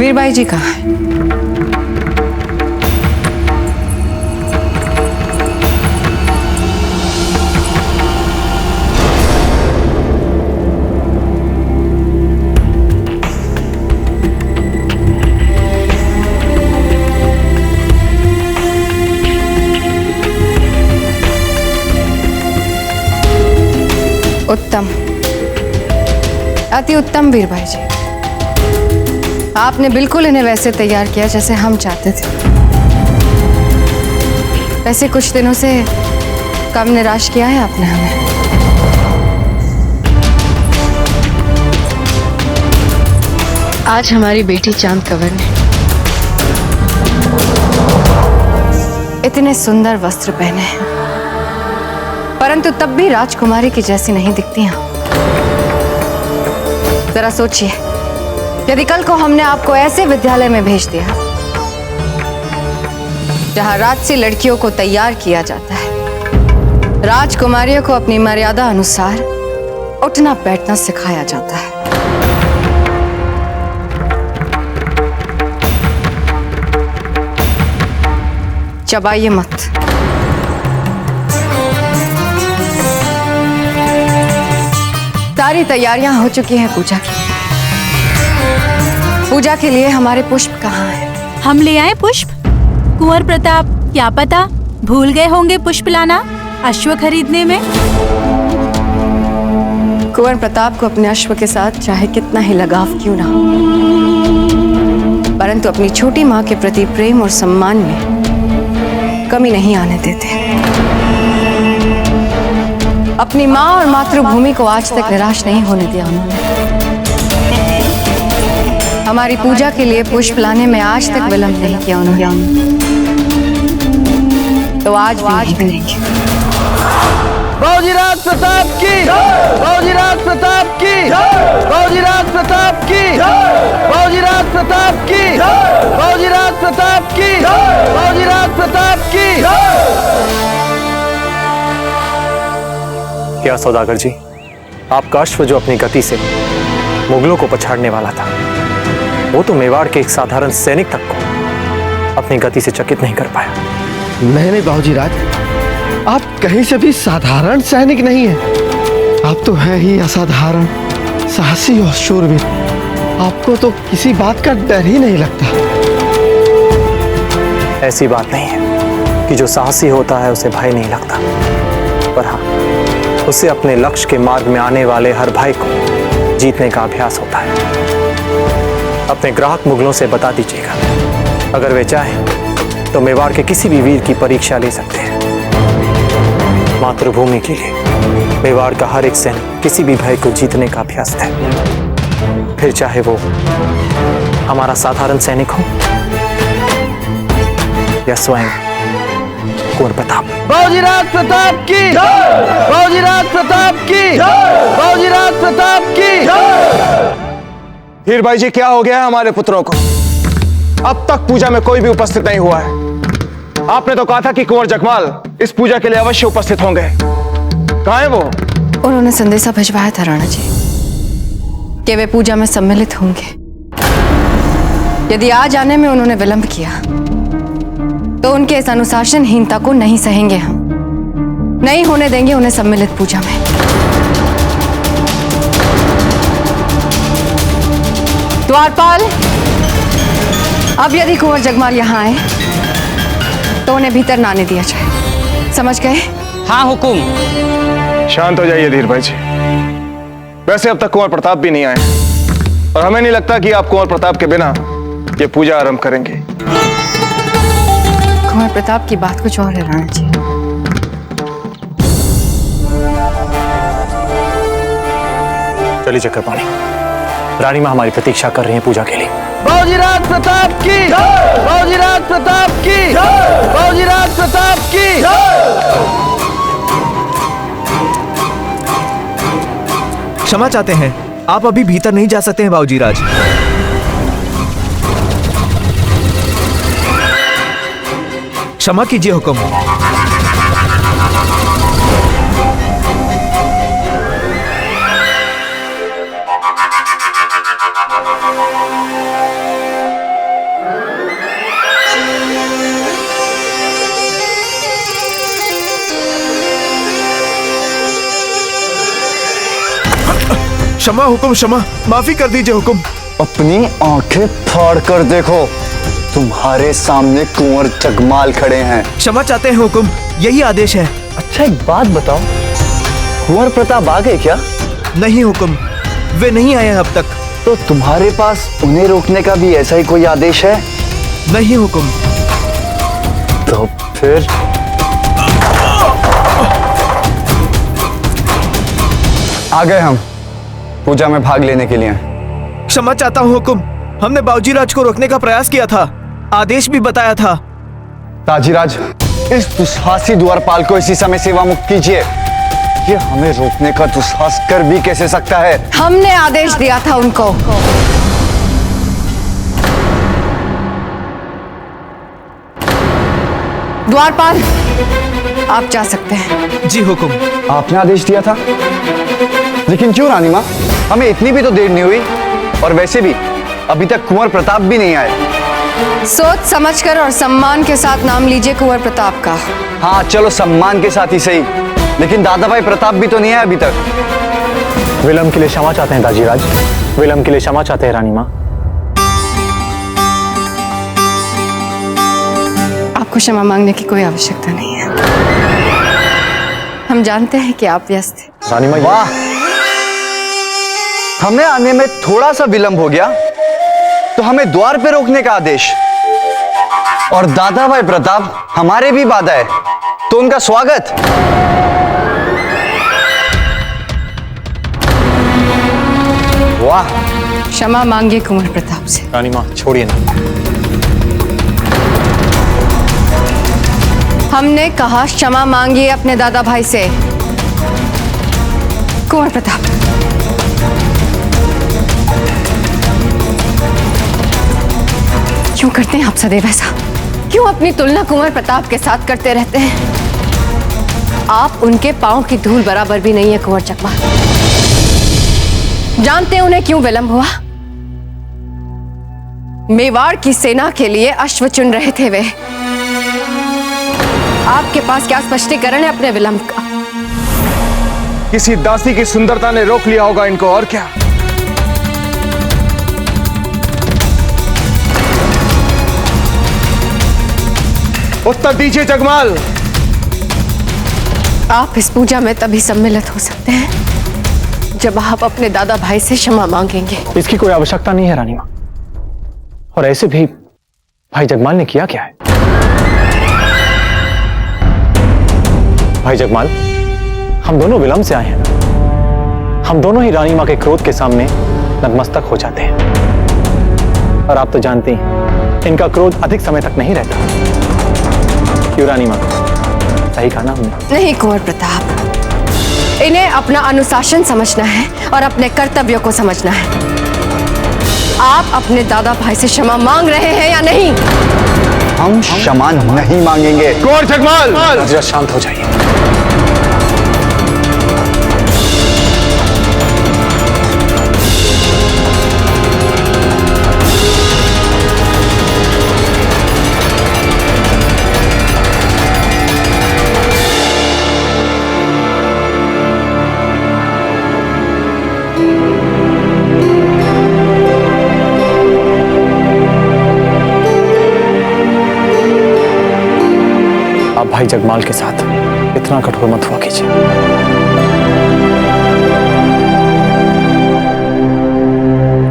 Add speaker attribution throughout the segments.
Speaker 1: वीरबाई जी कहाँ है? उत्तम, अति उत्तम वीरबाई जी। आपने बिल्कुल इन्हें वैसे तैयार किया जैसे हम चाहते थे। वैसे कुछ दिनों से कम निराश किया है आपने हमें। आज हमारी बेटी चांद कंवर ने इतने सुंदर वस्त्र पहने हैं, परंतु तब भी राजकुमारी की जैसी नहीं दिखती हैं। जरा सोचिए, यदि कल को हमने आपको ऐसे विद्यालय में भेज दिया जहां राजसी लड़कियों को तैयार किया जाता है, राजकुमारियों को अपनी मर्यादा अनुसार उठना बैठना सिखाया जाता है, चबाइए मत। सारी तैयारियां हो चुकी हैं पूजा की। पूजा के लिए हमारे पुष्प कहाँ हैं?
Speaker 2: हम ले आए पुष्प? कुंवर प्रताप क्या पता भूल गए होंगे पुष्प लाना अश्व खरीदने में।
Speaker 1: कुंवर प्रताप को अपने अश्व के साथ चाहे कितना ही लगाव क्यों ना हो, परंतु अपनी छोटी माँ के प्रति प्रेम और सम्मान में कमी नहीं आने देते। अपनी माँ और मातृभूमि को आज तक निराश नहीं होने दिया उन्होंने। हमारी पूजा के लिए पुष्प लाने में आज तक विलंब नहीं किया उन्होंने, तो आज भी करेंगे।
Speaker 3: बाबूजीराज प्रताप की, बाबूजीराज प्रताप की, बाबूजीराज प्रताप की, बाबूजीराज प्रताप की, बाबूजीराज प्रताप की, बाबूजीराज प्रताप की।
Speaker 4: क्या सौदागर जी, आपका अश्व जो अपनी गति से मुगलों को पछाड़ने वाला था, वो तो मेवाड़ के एक साधारण सैनिक तक को अपनी गति से चकित नहीं कर पाया।
Speaker 3: नहीं बाबूजीराज, आप कहीं से भी साधारण सैनिक नहीं हैं। आप तो हैं ही असाधारण, साहसी और शूरवीर। आपको तो किसी बात का डर ही नहीं लगता।
Speaker 4: ऐसी बात नहीं है कि जो साहसी होता है उसे भय नहीं लगता, पर हाँ, उसे अपने लक्ष्य के मार्ग में आने वाले हर भय को जीतने का अभ्यास होता है। अपने ग्राहक मुगलों से बता दीजिएगा, अगर वे चाहें तो मेवाड़ के किसी भी वीर की परीक्षा ले सकते हैं। मातृभूमि के लिए मेवाड़ का हर एक सैनिक किसी भी भय को जीतने का अभ्यास है, फिर चाहे वो हमारा साधारण सैनिक हो या स्वयं कुंवर प्रताप।
Speaker 3: बाबूजीराज प्रताप की, बाबूजीराज प्रताप की, बाबूजीराज प्रताप की।
Speaker 5: वीरबाई जी, क्या हो गया है हमारे पुत्रों को? अब तक पूजा में कोई भी उपस्थित नहीं हुआ है। आपने तो कहा था कि कुंवर जगमाल इस पूजा के लिए अवश्य उपस्थित होंगे। कहाँ है वो?
Speaker 1: उन्होंने संदेशा भिजवाया था राणा जी कि वे पूजा में सम्मिलित होंगे। यदि आज आने में उन्होंने विलंब किया तो उनके इस अनुशासनहीनता को नहीं सहेंगे हम। नहीं होने देंगे उन्हें सम्मिलित पूजा में। द्वारपाल, अब यदि कुंवर जगमाल यहाँ आए तो उन्हें भीतर ना आने दिया जाए, समझ गए?
Speaker 6: हाँ हुकुम।
Speaker 5: शांत हो जाइए धीरभाई जी। वैसे अब तक कुंवर प्रताप भी नहीं आए और हमें नहीं लगता कि आप कुंवर प्रताप के बिना ये पूजा आरंभ करेंगे।
Speaker 1: कुंवर प्रताप की बात कुछ और है राणा जी।
Speaker 4: चलिए चक्रपाणी, रानी माँ हमारी प्रतीक्षा कर रही हैं पूजा के लिए।
Speaker 3: बाबूजीराज प्रताप की, बाबूजीराज प्रताप की, बाबूजीराज प्रताप की।
Speaker 7: क्षमा चाहते हैं, आप अभी भीतर नहीं जा सकते हैं बाबूजीराज। क्षमा कीजिए हुक्म। क्षमा हुकुम, क्षमा, माफी कर दीजिए हुकुम।
Speaker 8: अपनी आंखें फाड़ कर देखो, तुम्हारे सामने कुंवर जगमाल खड़े हैं।
Speaker 7: क्षमा चाहते हैं हुकुम, यही आदेश है।
Speaker 8: अच्छा एक बात बताओ, कुंवर प्रताप आ गए क्या?
Speaker 7: नहीं हुकुम, वे नहीं आए हैं अब तक।
Speaker 8: तो तुम्हारे पास उन्हें रोकने का भी ऐसा ही कोई आदेश है?
Speaker 7: नहीं हुकुम।
Speaker 8: तो फिर आ गए हम पूजा में भाग लेने के लिए।
Speaker 7: क्षमा चाहता हूँ हुकुम, हमने बाबूजी राज को रोकने का प्रयास किया था, आदेश भी बताया था।
Speaker 8: ताजीराज, इस दुस्साहसी द्वारपाल को इसी समय सेवा मुक्त कीजिए। ये हमें रोकने का दुस्साहस कर भी कैसे सकता है?
Speaker 1: हमने आदेश दिया था उनको। द्वारपाल, आप जा सकते हैं।
Speaker 7: जी हुकुम।
Speaker 8: आपने आदेश दिया था, लेकिन क्यों रानी माँ? हमें इतनी भी तो देर नहीं हुई, और वैसे भी अभी तक कुंवर प्रताप भी नहीं आए।
Speaker 1: सोच समझकर और सम्मान के साथ नाम लीजिए कुंवर प्रताप का।
Speaker 8: हाँ चलो, सम्मान के साथ ही सही, लेकिन दादा भाई प्रताप भी तो नहीं आया अभी तक।
Speaker 4: विलंब के लिए क्षमा चाहते हैं ताजीराज, विलंब के लिए क्षमा चाहते हैं रानी माँ।
Speaker 1: आपको क्षमा मांगने की कोई आवश्यकता नहीं है। हम जानते हैं कि आप व्यस्त हैं।
Speaker 4: रानी माँ,
Speaker 8: वाह, हमें आने में थोड़ा सा विलंब हो गया तो हमें द्वार पे रोकने का आदेश, और दादा भाई प्रताप हमारे भी बाधा है तो उनका स्वागत। वाह,
Speaker 1: क्षमा मांगिए कुंवर प्रताप से।
Speaker 4: रानी माँ छोड़िए ना।
Speaker 1: हमने कहा क्षमा मांगिए अपने दादा भाई से। कुंवर प्रताप, क्यों करते हैं आप सदैव ऐसा? क्यों अपनी तुलना कुंवर प्रताप के साथ करते रहते हैं? आप उनके पांव की धूल बराबर भी नहीं है कुंवर जगमाल। जानते हैं उन्हें क्यों विलंब हुआ? मेवाड़ की सेना के लिए अश्व चुन रहे थे वे। आपके पास क्या स्पष्टीकरण है अपने विलंब का?
Speaker 5: किसी दासी की सुंदरता ने रोक लिया होगा इनको, और क्या? उत्तर दीजिए जगमाल।
Speaker 1: आप इस पूजा में तभी सम्मिलित हो सकते हैं जब आप अपने दादा भाई से क्षमा मांगेंगे।
Speaker 4: इसकी कोई आवश्यकता नहीं है रानी माँ, और ऐसे भी भाई जगमाल ने किया क्या है? भाई जगमाल, हम दोनों विलंब से आए हैं। हम दोनों ही रानी माँ के क्रोध के सामने नतमस्तक हो जाते हैं, और आप तो जानती हैं इनका क्रोध अधिक समय तक नहीं रहता। क्यों रानी माँ, सही कहा ना हमने?
Speaker 1: नहीं कुंवर प्रताप, इन्हें अपना अनुशासन समझना है और अपने कर्तव्यों को समझना है। आप अपने दादा भाई से क्षमा मांग रहे हैं या नहीं?
Speaker 8: हम क्षमा नहीं मांगेंगे।
Speaker 5: कुंवर जगमाल,
Speaker 4: जरा शांत हो जाइए। आप भाई जगमाल के साथ इतना कठोर मत हुआ कीजिए।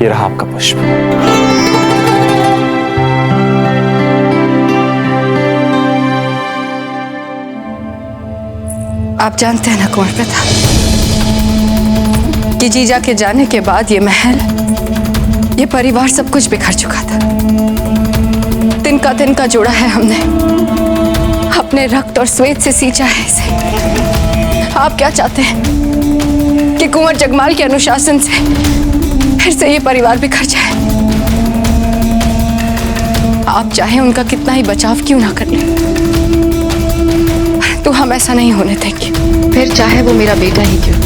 Speaker 4: ये रहा आपका पुष्प।
Speaker 1: आप जानते हैं ना कुंवर प्रताप कि जीजा के जाने के बाद ये महल, ये परिवार सब कुछ बिखर चुका था। तिनका तिनका जोड़ा है हमने, अपने रक्त और श्वेत से सींचा है इसे। आप क्या चाहते हैं कि कुंवर जगमाल के अनुशासन से फिर से ये परिवार बिखर जाए? आप चाहे उनका कितना ही बचाव क्यों ना कर ले, तो हम ऐसा नहीं होने देंगे, फिर चाहे वो मेरा बेटा ही क्यों।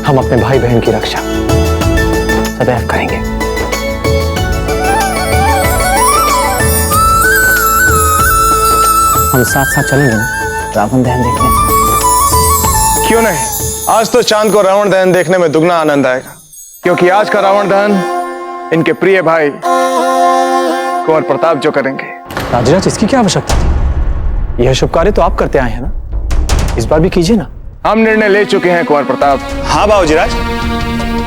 Speaker 4: हम अपने भाई बहन की रक्षा सदैव करेंगे। हम साथ साथ चलेंगे ना रावण दहन देखने?
Speaker 5: क्यों नहीं, आज तो चांद को रावण दहन देखने में दुगना आनंद आएगा, क्योंकि आज का रावण दहन इनके प्रिय भाई कुंवर प्रताप जो करेंगे।
Speaker 4: राजराज, इसकी क्या आवश्यकता थी? यह शुभ कार्य तो आप करते आए हैं ना, इस बार भी कीजिए ना।
Speaker 5: हम निर्णय ले चुके हैं कुंवर प्रताप।
Speaker 9: हाँ बाबूजीराज,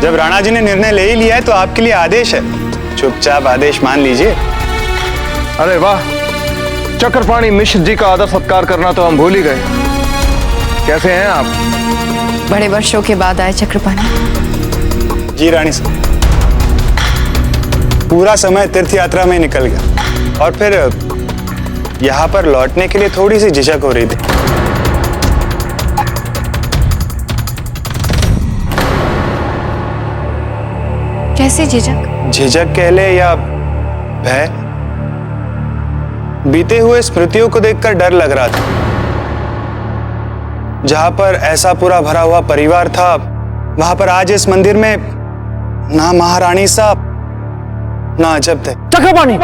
Speaker 9: जब राणा जी ने निर्णय ले ही लिया है तो आपके लिए आदेश है, चुपचाप आदेश मान लीजिए।
Speaker 5: अरे वाह, चक्रपाणी मिश्र जी का आदर सत्कार करना तो हम भूल ही गए। कैसे हैं आप?
Speaker 1: बड़े वर्षों के बाद आए चक्रपाणी।
Speaker 9: जी रानी साहब, पूरा समय तीर्थ यात्रा में निकल गया और फिर यहाँ पर लौटने के लिए थोड़ी सी झिझक हो रही थी।
Speaker 1: कैसी झिझक?
Speaker 9: झिझक कह ले या भय, बीते हुए स्मृतियों को देखकर डर लग रहा था। जहां पर ऐसा पूरा भरा हुआ परिवार था, वहां पर आज इस मंदिर में ना महारानी साहब ना अजब थे।
Speaker 4: चक्रपाणी,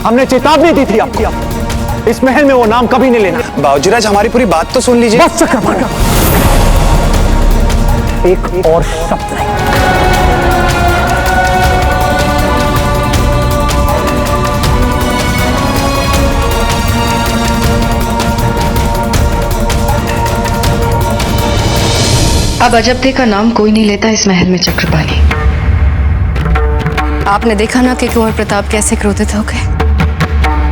Speaker 4: हमने चेतावनी दी थी आपको, इस महल में वो नाम कभी नहीं लेना।
Speaker 9: बाबूजीराज, हमारी पूरी बात तो सुन लीजिए।
Speaker 4: बस चक्रपाणी, एक और शब्द नहीं।
Speaker 1: अब अजब्दे का नाम कोई नहीं लेता इस महल में चक्रपाणी। आपने देखा ना कि कुंवर प्रताप कैसे क्रोधित हो गए।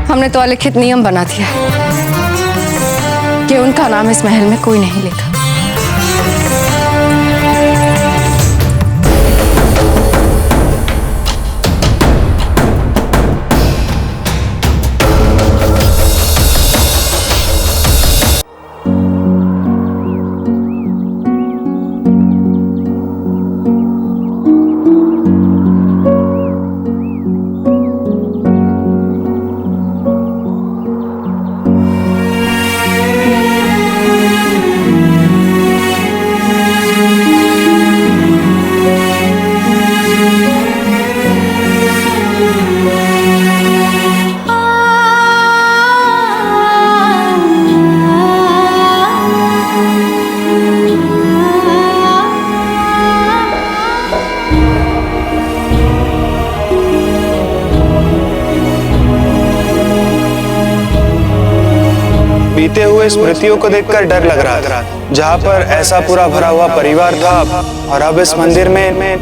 Speaker 1: हमने तो अलिखित नियम बना दिया है कि उनका नाम इस महल में कोई नहीं लेगा।
Speaker 9: बीते हुए स्मृतियों को देखकर डर लग रहा था। जहां पर ऐसा पूरा भरा हुआ परिवार था और अब इस मंदिर में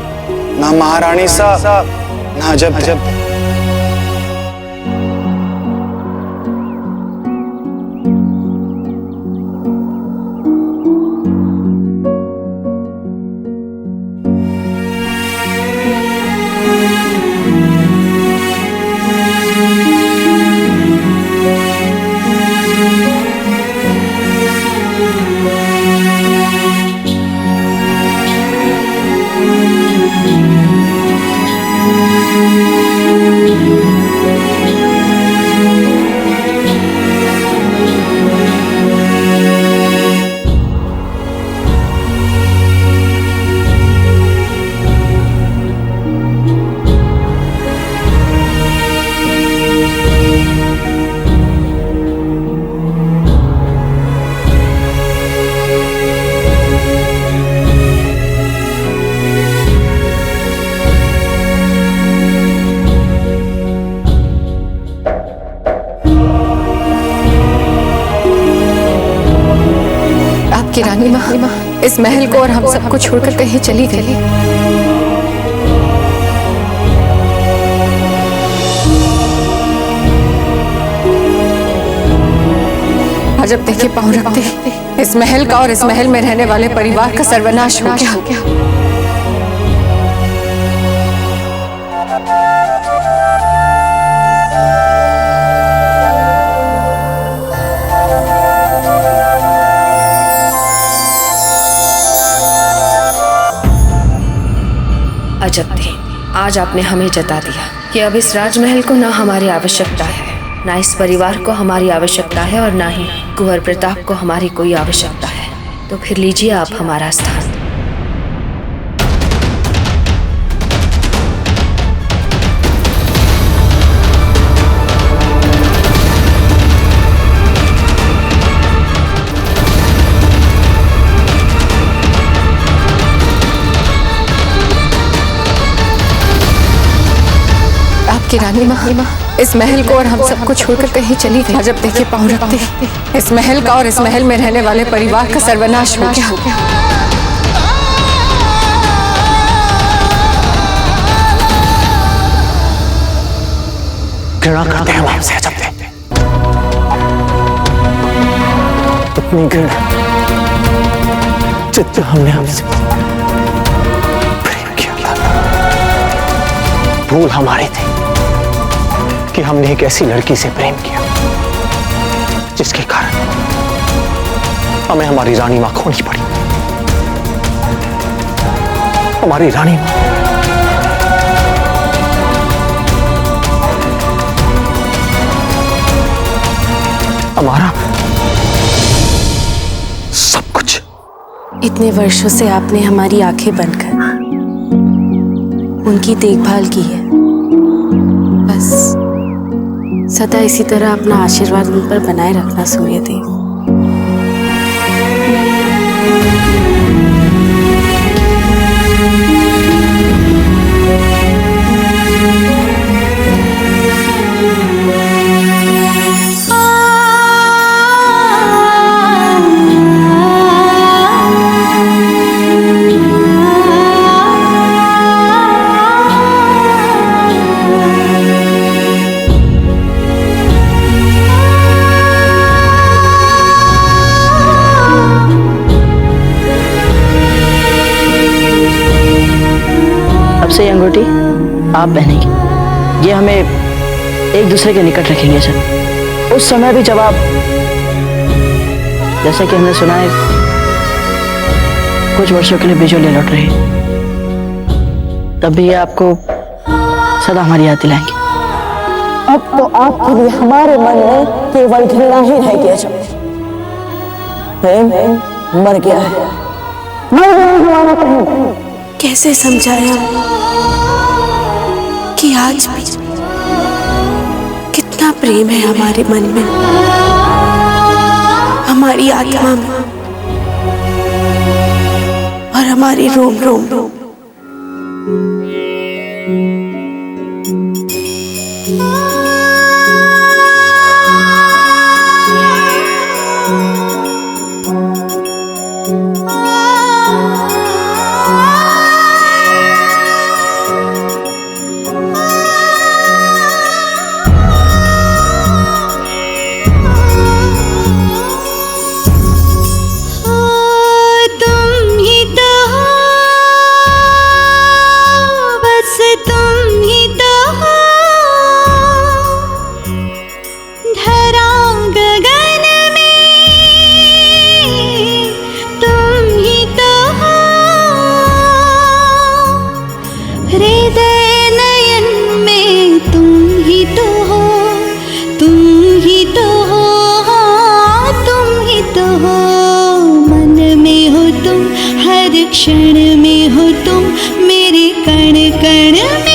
Speaker 9: ना महारानी साहब ना अजब थे।
Speaker 1: आपकी रानी माँ इस महल को और हम सबको छोड़कर कहीं चली गई। अजब देखिए पाँव रखते इस महल का और इस महल में रहने वाले परिवार का सर्वनाश हो गया।
Speaker 10: अजब थे, आज आपने हमें जता दिया कि अब इस राजमहल को ना हमारी आवश्यकता है, ना इस परिवार को हमारी आवश्यकता है और ना ही कुंवर प्रताप को हमारी कोई आवश्यकता है। तो फिर लीजिए आप हमारा स्थान।
Speaker 1: कि रानी माँ इस महल को और हम सबको छोड़कर कहीं चली गई। जब देखे पाँव रखते इस महल का और इस महल में रहने वाले परिवार का सर्वनाश हो गया।
Speaker 4: घृणा करते हैं हम आपसे जब देखते इतनी घृणा जितना हमने हमसे प्रेम किया था। भूल हमारी थी कि हमने एक ऐसी लड़की से प्रेम किया जिसके कारण हमें हमारी रानी मां खोनी पड़ी। हमारी रानी मां हमारा सब कुछ।
Speaker 10: इतने वर्षों से आपने हमारी आंखें बंद कर उनकी देखभाल की है। बस सदा इसी तरह अपना आशीर्वाद उन पर बनाए रखना सूर्यदेव।
Speaker 11: से ये अंगूठी आप पहनेंगे, ये हमें एक दूसरे के निकट रखेंगे सर। उस समय भी जब आप, जैसा कि हमने सुना है, कुछ वर्षों के लिए बिजोले लौट रहे, तब भी ये आपको सदा हमारी याद दिलाएंगे।
Speaker 12: अब तो आपके लिए हमारे मन में केवल घृणा ही रह गया। जब प्रेम मर गया है, मर गया हमारा प्रेम।
Speaker 10: कैसे समझाया कि आज भी कितना प्रेम है हमारे मन में, हमारी आत्मा में और हमारी रोम रोम में।
Speaker 2: क्षण में हो तुम मेरे कण कण में।